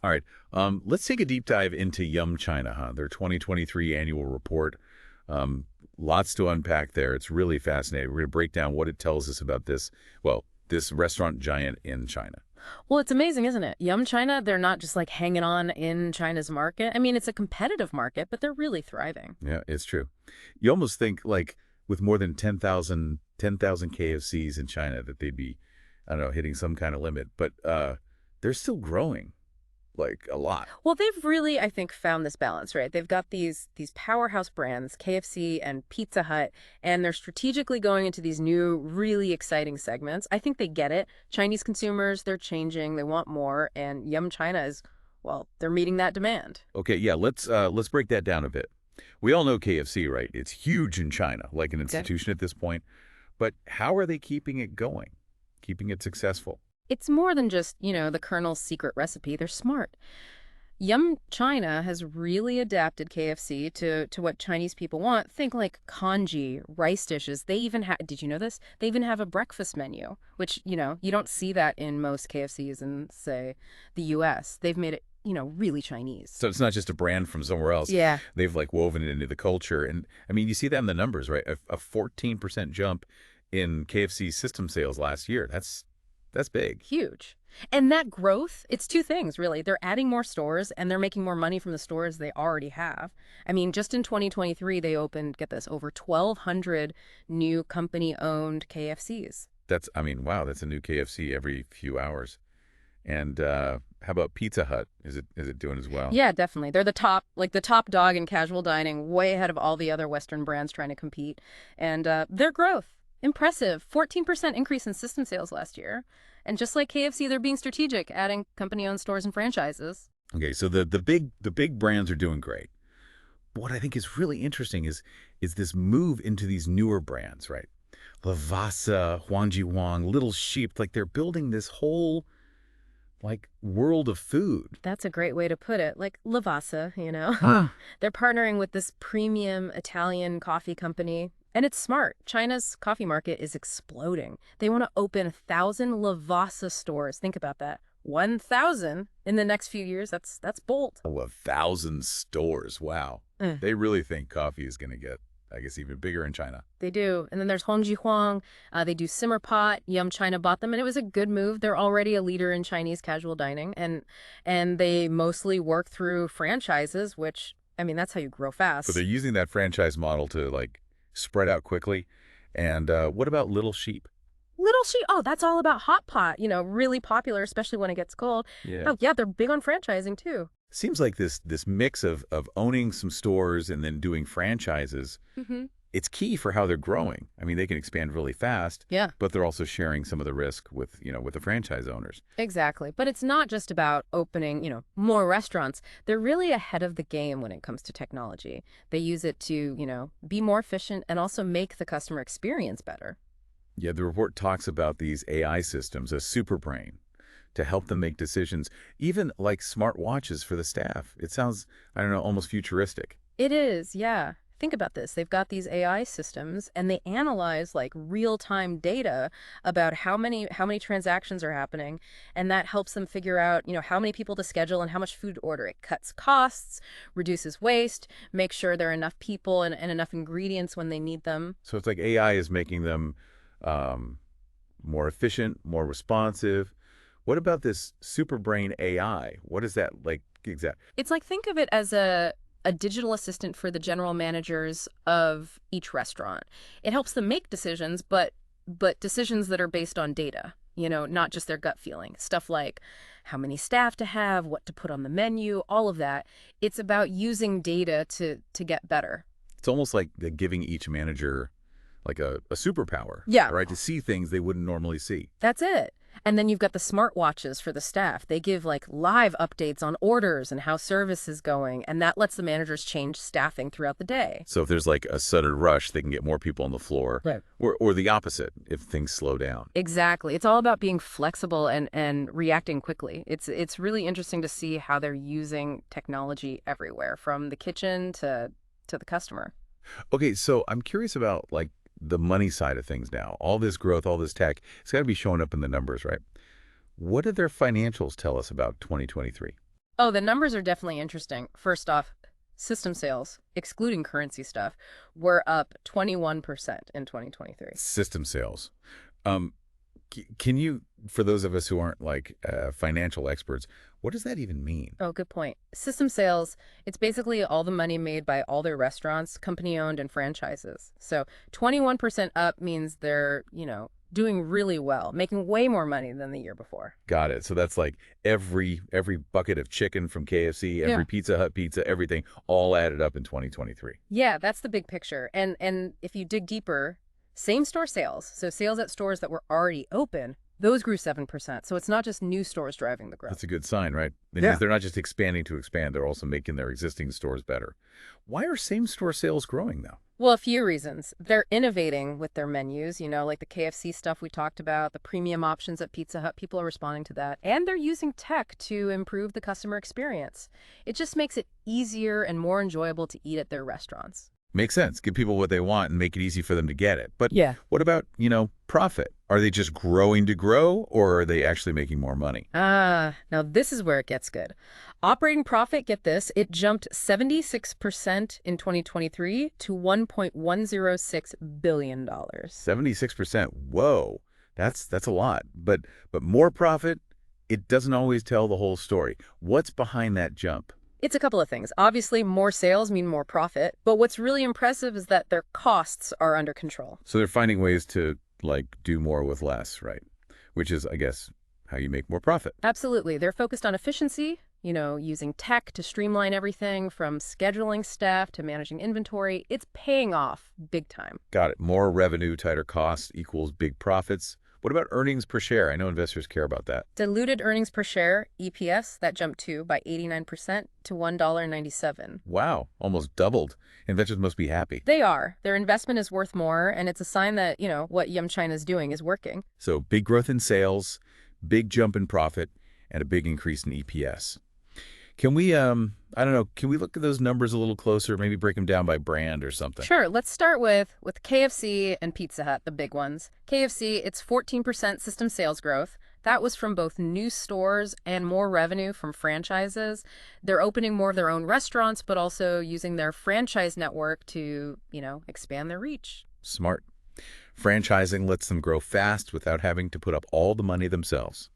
All right. Let's take a deep dive into Yum China, huh? Their 2023 annual report. Um, Lots to unpack there. It's really fascinating. We're going to break down what it tells us about this restaurant giant in China. Well, it's amazing, isn't it? Yum China, they're not just like hanging on in China's market. I mean, it's a competitive market, but they're really thriving. Yeah, it's true. You almost think like with more than 10,000 KFCs in China that they'd be, I don't know, hitting some kind of limit, but they're still growing like a lot. Well, they've really, I think, found this balance, right? They've got these powerhouse brands, KFC and Pizza Hut, and they're strategically going into these new, really exciting segments. I think they get it. Chinese consumers, they're changing, they want more, and Yum China is, well, they're meeting that demand. Okay, yeah, let's break that down a bit. We all know KFC, right? It's huge in China, like an Okay. institution at this point. But how are they keeping it going, keeping it successful? It's more than just, the Colonel's secret recipe. They're smart. Yum China has really adapted KFC to what Chinese people want. Think like congee, rice dishes. They even have, did you know this? They even have a breakfast menu, which, you don't see that in most KFCs in, say, the US. They've made it, really Chinese. So it's not just a brand from somewhere else. Yeah. They've like woven it into the culture. And I mean, you see that in the numbers, right? A 14% jump in KFC system sales last year. That's big. Huge. And that growth, it's two things, really. They're adding more stores and they're making more money from the stores they already have. I mean, just in 2023, they opened, get this, over 1,200 new company-owned KFCs. I mean, wow, that's a new KFC every few hours. And how about Pizza Hut? Is it doing as well? Yeah, definitely. They're the top dog in casual dining, way ahead of all the other Western brands trying to compete. And their growth, impressive. 14% increase in system sales last year. And just like KFC, they're being strategic, adding company-owned stores and franchises. Okay, so the big brands are doing great. What I think is really interesting is this move into these newer brands, right? Lavazza, Huangji Wang, Little Sheep, like they're building this whole like world of food. That's a great way to put it. Like Lavazza, Huh. They're partnering with this premium Italian coffee company. And it's smart. China's coffee market is exploding. They want to open 1,000 Lavazza stores. Think about that. 1,000 in the next few years. That's bold. Oh, 1,000 stores. Wow. Mm. They really think coffee is going to get, I guess, even bigger in China. They do. And then there's Hongji Huang. They do Simmer Pot. Yum China bought them, and it was a good move. They're already a leader in Chinese casual dining, and they mostly work through franchises, which, I mean, that's how you grow But they're fast. using that franchise model to like spread out quickly. And what about Little Sheep? Little Sheep, oh, that's all about hot pot, really popular, especially when it gets cold. Yeah. Oh, yeah, they're big on franchising too. Seems like this mix of owning some stores and then doing franchises, Hmm. it's key for how they're growing. I mean, they can expand really fast, Yeah, but they're also sharing some of the risk with the franchise owners. exactly. But it's not just about opening, more restaurants. They're really ahead of the game when it comes to technology. They use it to, be more efficient and also make the customer experience better. Yeah, the report talks about these AI systems, a super brain, to help them make decisions, even like smart watches for the staff. It sounds, I don't know, almost futuristic. It is, yeah. Think about this. They've got these AI systems and they analyze like real-time data about how many transactions are happening, and that helps them figure out, how many people to schedule and how much food to order. It cuts costs, reduces waste, makes sure there are enough people and enough ingredients when they need them. So it's like AI is making them um, more efficient, more responsive. What about this super brain AI? What is that like exact? It's like think of it as a digital assistant for the general managers of each restaurant. It helps them make decisions, but decisions that are based on data, not just their gut feeling. Stuff like how many staff to have, what to put on the menu, all of that. It's about using data to get better. It's almost like they're giving each manager like a superpower, Yeah, right? To see things they wouldn't normally see. that's it. And then you've got the smartwatches for the staff. They give like live updates on orders and how service is going, and that lets the managers change staffing throughout the day. So if there's like a sudden rush, they can get more people on the floor, Right. or the opposite if things slow down. Exactly. It's all about being flexible and reacting quickly. It's really interesting to see how they're using technology everywhere, from the kitchen to the customer. Okay, so I'm curious about like the money side of things now. All this growth, all this tech, it's got to be showing up in the numbers, right? What do their financials tell us about 2023? Oh, the numbers are definitely interesting. First off, system sales, excluding currency stuff, were up 21% in 2023. System sales. Um, can you, for those of us who aren't like financial experts, what does that even mean? Oh, good point. System sales, it's basically all the money made by all their restaurants, company-owned and franchises. So 21% up means they're, doing really well, making way more money than the year before. Got it. So that's like every bucket of chicken from KFC, Yeah. every Pizza Hut pizza, everything all added up in 2023. Yeah, that's the big picture. And if you dig deeper, same-store sales, so sales at stores that were already open, those grew 7%. So it's not just new stores driving the growth. That's a good sign, right? It Yeah. means they're not just expanding to expand, they're also making their existing stores better. Why are same-store sales growing though? Well, a few reasons. They're innovating with their menus, like the KFC stuff we talked about, the premium options at Pizza Hut. People are responding to that. And they're using tech to improve the customer experience. It just makes it easier and more enjoyable to eat at their restaurants. Makes sense. Give people what they want and make it easy for them to get it. But Yeah. what about, profit? Are they just growing to grow or are they actually making more money? Now this is where it gets good. Operating profit, get this, it jumped 76% in 2023 to $1.106 billion. 76%. Whoa. That's a lot. But more profit, it doesn't always tell the whole story. What's behind that jump? It's a couple of things. Obviously, more sales mean more profit, but what's really impressive is that their costs are under control. So they're finding ways to do more with less, right? Which is, I guess, how you make more profit. Absolutely. They're focused on efficiency, using tech to streamline everything from scheduling staff to managing inventory. It's paying off big time. Got it. More revenue, tighter costs equals big profits. What about earnings per share? I know investors care about that. Diluted earnings per share, EPS, that jumped too by 89% to $1.97. Wow, almost doubled. Investors must be happy. They are. Their investment is worth more, and it's a sign that, what Yum China is doing is working. So big growth in sales, big jump in profit, and a big increase in EPS. Can we, I don't know, can we look at those numbers a little closer, maybe break them down by brand or something? Sure. Let's start with KFC and Pizza Hut, the big ones. KFC, it's 14% system sales growth. That was from both new stores and more revenue from franchises. They're opening more of their own restaurants, but also using their franchise network to, expand their reach. Smart. Franchising lets them grow fast without having to put up all the money themselves.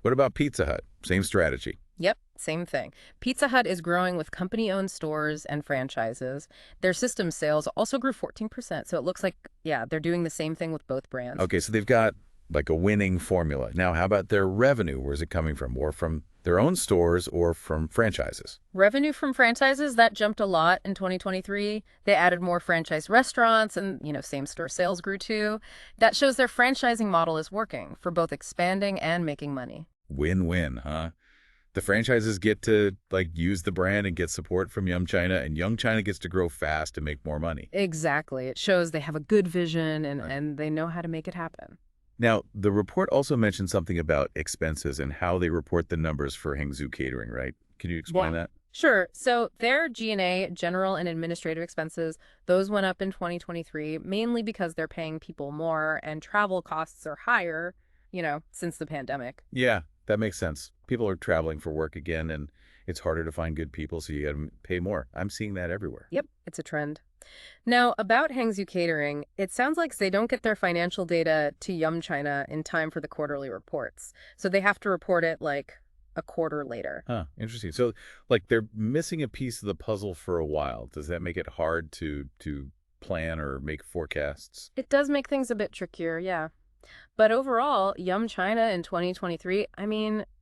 What about Pizza Hut? Same strategy. Yep, same thing. Pizza Hut is growing with company-owned stores and franchises. Their system sales also grew 14%. So it looks like, yeah, they're doing the same thing with both brands. Okay, so they've got like a winning formula. Now, how about their revenue? Where's it coming from? More from their own stores or from franchises? Revenue from franchises, that jumped a lot in 2023. They added more franchise restaurants and, same-store sales grew too. That shows their franchising model is working for both expanding and making money. Win-win, huh? The franchises get to use the brand and get support from Yum China, and Yum China gets to grow fast and make more money. Exactly. It shows they have a good vision Right. and they know how to make it happen. Now, the report also mentioned something about expenses and how they report the numbers for Hangzhou Catering, right? Can you explain that? Sure. So their G&A, general and administrative expenses, those went up in 2023, mainly because they're paying people more and travel costs are higher, since the pandemic. Yeah, that makes sense. People are traveling for work again, and it's harder to find good people, so you got to pay more. I'm seeing that everywhere. Yep, it's a trend. Now, about Hangzhou Catering, it sounds like they don't get their financial data to Yum China in time for the quarterly reports. So they have to report it a quarter later. Huh, interesting. So, they're missing a piece of the puzzle for a while. Does that make it hard to plan or make forecasts? It does make things a bit trickier, yeah. But overall, Yum China in 2023,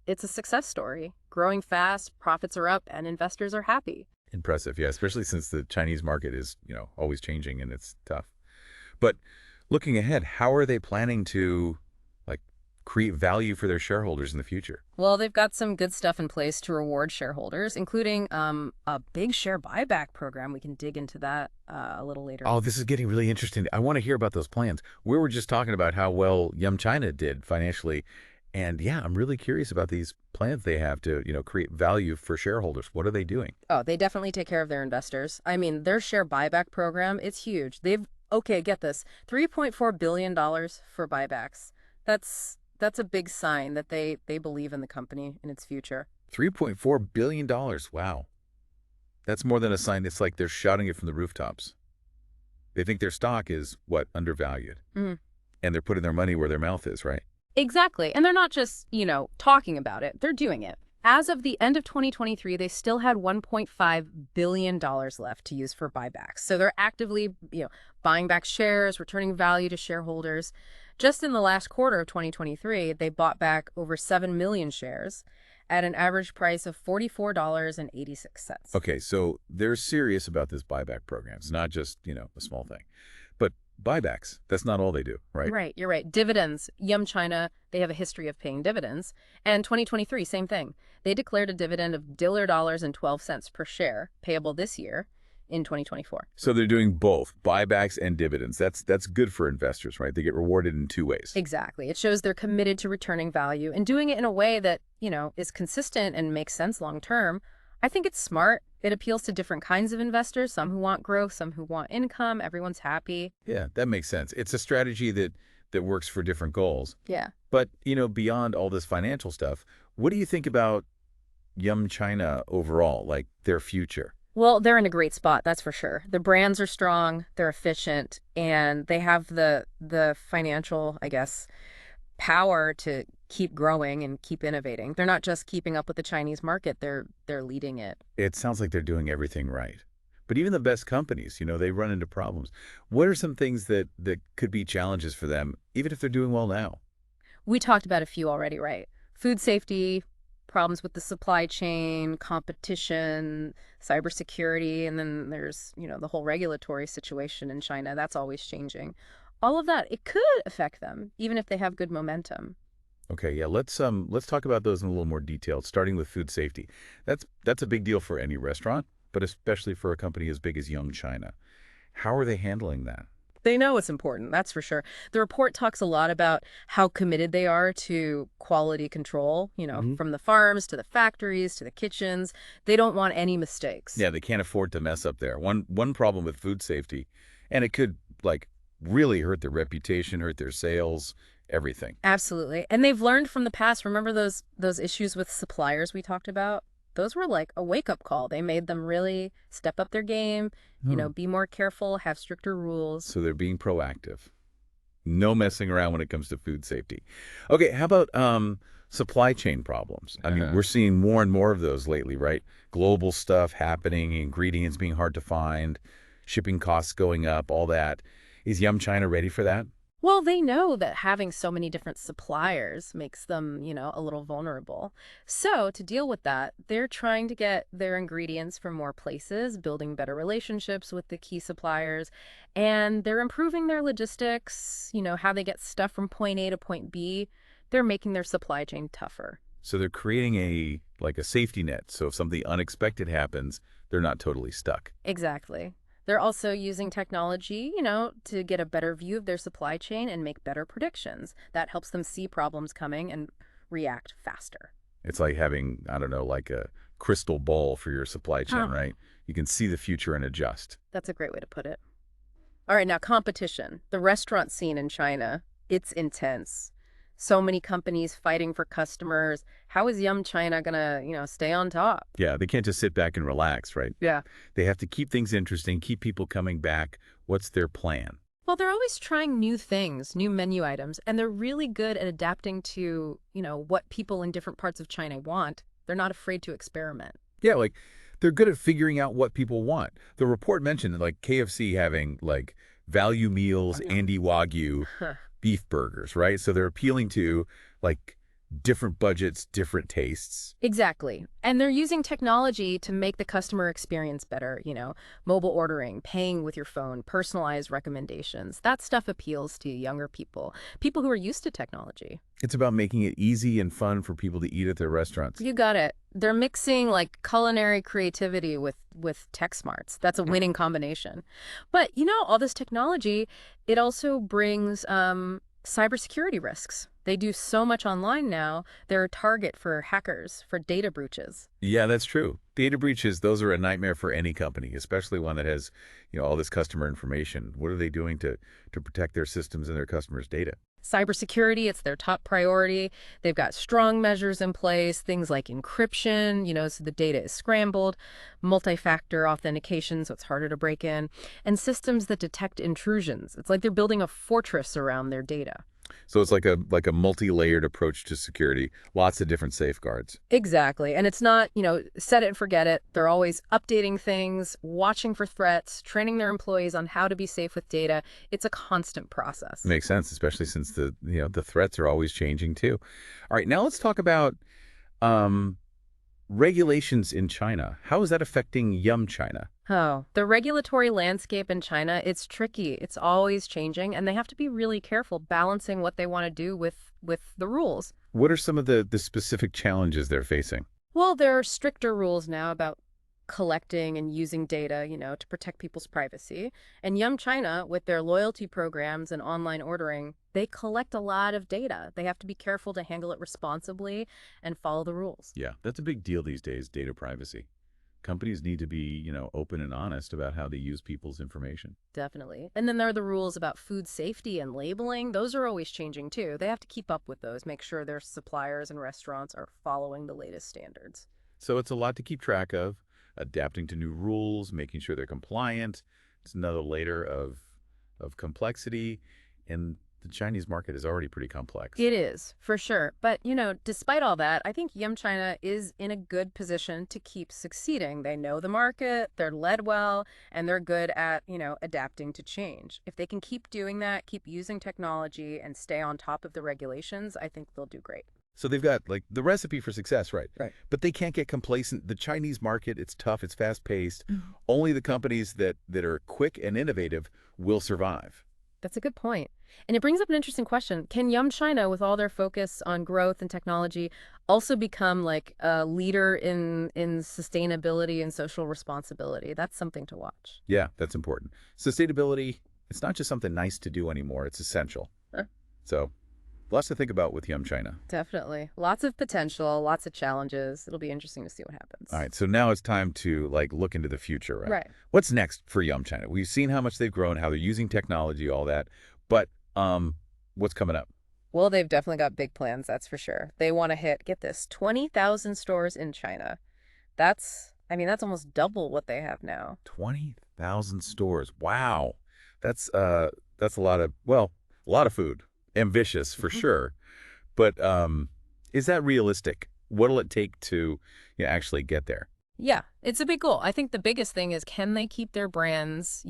it's a success story. Growing fast, profits are up, and investors are happy. Impressive, yeah, especially since the Chinese market is, always changing and it's tough. But looking ahead, how are they planning to create value for their shareholders in the future? Well, they've got some good stuff in place to reward shareholders, including a big share buyback program. We can dig into that a little later. Oh, this is getting really interesting. I want to hear about those plans. We were just talking about how well Yum China did financially. And yeah, I'm really curious about these plans they have to, create value for shareholders. What are they doing? Oh, they definitely take care of their investors. Their share buyback program, it's huge. Okay, get this, $3.4 billion for buybacks. That's a big sign that they believe in the company and its future. $3.4 billion. Wow. That's more than a sign. It's like they're shouting it from the rooftops. They think their stock is, what, undervalued. Mm. And they're putting their money where their mouth is, right? Exactly. And they're not just, talking about it. They're doing it. As of the end of 2023, they still had $1.5 billion left to use for buybacks. So they're actively, buying back shares, returning value to shareholders. Just in the last quarter of 2023, they bought back over 7 million shares at an average price of $44.86. Okay, so they're serious about this buyback program. It's not just, a small thing. But buybacks, that's not all they do, right? Right, you're right. Dividends. Yum China, they have a history of paying dividends. And 2023, same thing. They declared a dividend of $12 per share, payable this year in 2024. So they're doing both buybacks and dividends. That's good for investors, right? They get rewarded in two ways. Exactly. It shows they're committed to returning value and doing it in a way that, is consistent and makes sense long term. I think it's smart. It appeals to different kinds of investors, some who want growth, some who want income. Everyone's happy. Yeah, that makes sense. It's a strategy that works for different goals. Yeah. But, beyond all this financial stuff, what do you think about Yum China overall, like their future? Well, they're in a great spot, that's for sure. The brands are strong, they're efficient, and they have the financial, I guess, power to keep growing and keep innovating. They're not just keeping up with the Chinese market, they're leading it. It sounds like they're doing everything right. But even the best companies, they run into problems. What are some things that could be challenges for them, even if they're doing well now? We talked about a few already, right? Food safety, problems with the supply chain, competition, cybersecurity, and then there's, the whole regulatory situation in China. That's always changing. All of that, it could affect them, even if they have good momentum. Okay, yeah, let's talk about those in a little more detail, starting with food safety. That's a big deal for any restaurant, but especially for a company as big as Yum China. How are they handling that? They know it's important, that's for sure. The report talks a lot about how committed they are to quality control, from the farms to the factories to the kitchens. They don't want any mistakes. Yeah, they can't afford to mess up there. One problem with food safety, and it could really hurt their reputation, hurt their sales, everything. Absolutely. And they've learned from the past. Remember those issues with suppliers we talked about? Those were like a wake-up call. They made them really step up their game, be more careful, have stricter rules. So they're being proactive. No messing around when it comes to food safety. Okay, how about supply chain problems? I mean, we're seeing more and more of those lately, right? Global stuff happening, ingredients being hard to find, shipping costs going up, all that. Is Yum China ready for that? Well, they know that having so many different suppliers makes them, a little vulnerable. So to deal with that, they're trying to get their ingredients from more places, building better relationships with the key suppliers, and they're improving their logistics, how they get stuff from point A to point B. They're making their supply chain tougher. So they're creating a safety net. So if something unexpected happens, they're not totally stuck. Exactly. They're also using technology, to get a better view of their supply chain and make better predictions. That helps them see problems coming and react faster. It's like having, I don't know, like a crystal ball for your supply chain, right? You can see the future and adjust. That's a great way to put it. All right, now competition. The restaurant scene in China, it's intense. So many companies fighting for customers. How is Yum China gonna, stay on top? Yeah, they can't just sit back and relax, right? Yeah. They have to keep things interesting, keep people coming back. What's their plan? Well, they're always trying new things, new menu items, and they're really good at adapting to, what people in different parts of China want. They're not afraid to experiment. Yeah, they're good at figuring out what people want. The report mentioned KFC having value meals, Andy Wagyu, beef burgers, right? So they're appealing to different budgets, different tastes. Exactly. And they're using technology to make the customer experience better, mobile ordering, paying with your phone, personalized recommendations. That stuff appeals to younger people who are used to technology. It's about making it easy and fun for people to eat at their restaurants. You got it. They're mixing culinary creativity with tech smarts. That's a winning combination. But, all this technology, it also brings cybersecurity risks. They do so much online now, they're a target for hackers, for data breaches. Yeah, that's true. Data breaches, those are a nightmare for any company, especially one that has, all this customer information. What are they doing to protect their systems and their customers' data? Cybersecurity, it's their top priority. They've got strong measures in place, things like encryption, so the data is scrambled, multi-factor authentication, so it's harder to break in, and systems that detect intrusions. It's like they're building a fortress around their data. So it's like a multi-layered approach to security, lots of different safeguards. Exactly. And it's not, set it and forget it. They're always updating things, watching for threats, training their employees on how to be safe with data. It's a constant process. Makes sense, especially since the threats are always changing too. All right, now let's talk about um, regulations in China. How is that affecting Yum China? Oh, the regulatory landscape in China, it's tricky. It's always changing, and they have to be really careful balancing what they want to do with the rules. What are some of the specific challenges they're facing? Well, there are stricter rules now about collecting and using data, to protect people's privacy. And Yum China, with their loyalty programs and online ordering, they collect a lot of data. They have to be careful to handle it responsibly and follow the rules. Yeah, that's a big deal these days, data privacy. Companies need to be, open and honest about how they use people's information. Definitely. And then there are the rules about food safety and labeling. Those are always changing too. They have to keep up with those, make sure their suppliers and restaurants are following the latest standards. So it's a lot to keep track of, adapting to new rules, making sure they're compliant. It's another layer of complexity, and the Chinese market is already pretty complex. It is, for sure. But, despite all that, I think Yum China is in a good position to keep succeeding. They know the market, they're led well, and they're good at, adapting to change. If they can keep doing that, keep using technology, and stay on top of the regulations, I think they'll do great. So they've got like the recipe for success, right? Right. But they can't get complacent. The Chinese market, it's tough, it's fast-paced. Mhm. Only the companies that are quick and innovative will survive. That's a good point. And it brings up an interesting question. Can Yum China, with all their focus on growth and technology, also become like a leader in sustainability and social responsibility? That's something to watch. Yeah, that's important. Sustainability, it's not just something nice to do anymore, it's essential. Sure. So lots to think about with Yum China. Definitely. Lots of potential, lots of challenges. It'll be interesting to see what happens. All right, so now it's time to like look into the future, right? Right. What's next for Yum China? We've seen how much they've grown, how they're using technology, all that. But what's coming up? Well, they've definitely got big plans, that's for sure. They want to hit, get this, 20,000 stores in China. That's almost double what they have now. 20,000 stores. Wow. That's a lot of food. Ambitious for sure. But is that realistic? What'll it take to actually get there? Yeah, it's a big goal. I think the biggest thing is, can they keep their brands,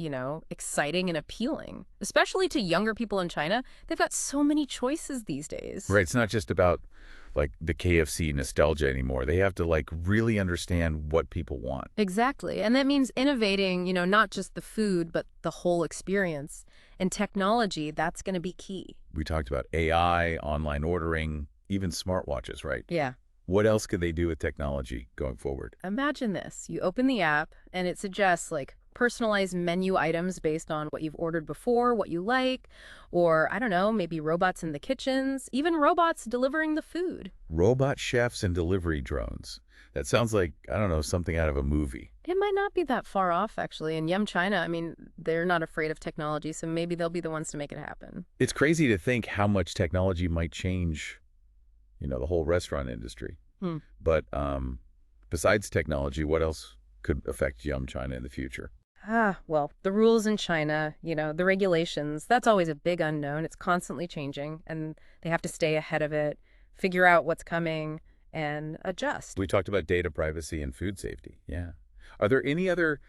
exciting and appealing, especially to younger people in China? They've got so many choices these days. Right. It's not just about like the KFC nostalgia anymore. They have to like really understand what people want. Exactly. And that means innovating, not just the food, but the whole experience. And technology, that's going to be key. We talked about AI, online ordering, even smartwatches, right? Yeah. What else could they do with technology going forward? Imagine this. You open the app and it suggests like personalized menu items based on what you've ordered before, what you like, or I don't know, maybe robots in the kitchens, even robots delivering the food. Robot chefs and delivery drones. That sounds like, I don't know, something out of a movie. It might not be that far off, actually. And Yum China, they're not afraid of technology, so maybe they'll be the ones to make it happen. It's crazy to think how much technology might change, the whole restaurant industry. Hmm. But besides technology, what else could affect Yum China in the future? Well, the rules in China, the regulations, that's always a big unknown. It's constantly changing, and they have to stay ahead of it, figure out what's coming, and adjust. We talked about data privacy and food safety. Yeah. Are there any other,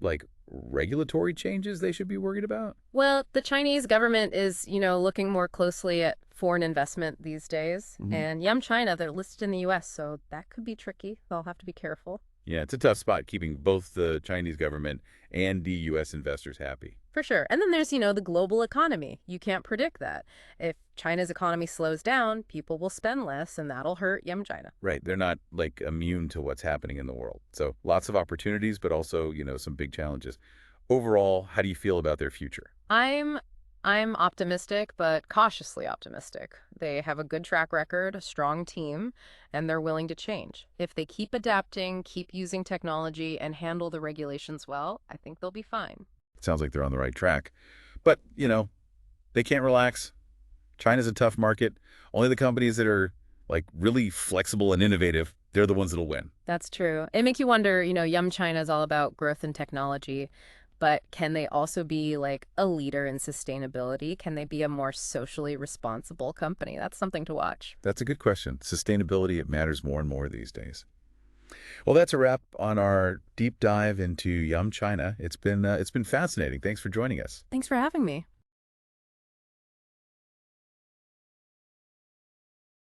like, regulatory changes they should be worried about? Well, the Chinese government is, looking more closely at foreign investment these days. Mhm. And Yum China, they're listed in the U.S., so that could be tricky. They'll have to be careful. Yeah, it's a tough spot keeping both the Chinese government and the U.S. investors happy. For sure. And then there's, the global economy. You can't predict that. If China's economy slows down, people will spend less, and that'll hurt Yum China. Right. They're not, like, immune to what's happening in the world. So lots of opportunities, but also, some big challenges. Overall, how do you feel about their future? I'm optimistic, but cautiously optimistic. They have a good track record, a strong team, and they're willing to change. If they keep adapting, keep using technology, and handle the regulations well, I think they'll be fine. It sounds like they're on the right track. But, they can't relax. China's a tough market. Only the companies that are like really flexible and innovative, they're the ones that'll win. That's true. It makes you wonder, Yum China is all about growth and technology, but can they also be like a leader in sustainability? Can they be a more socially responsible company? That's something to watch. That's a good question. Sustainability, it matters more and more these days. Well, that's a wrap on our deep dive into Yum China. It's been fascinating. Thanks for joining us. Thanks for having me.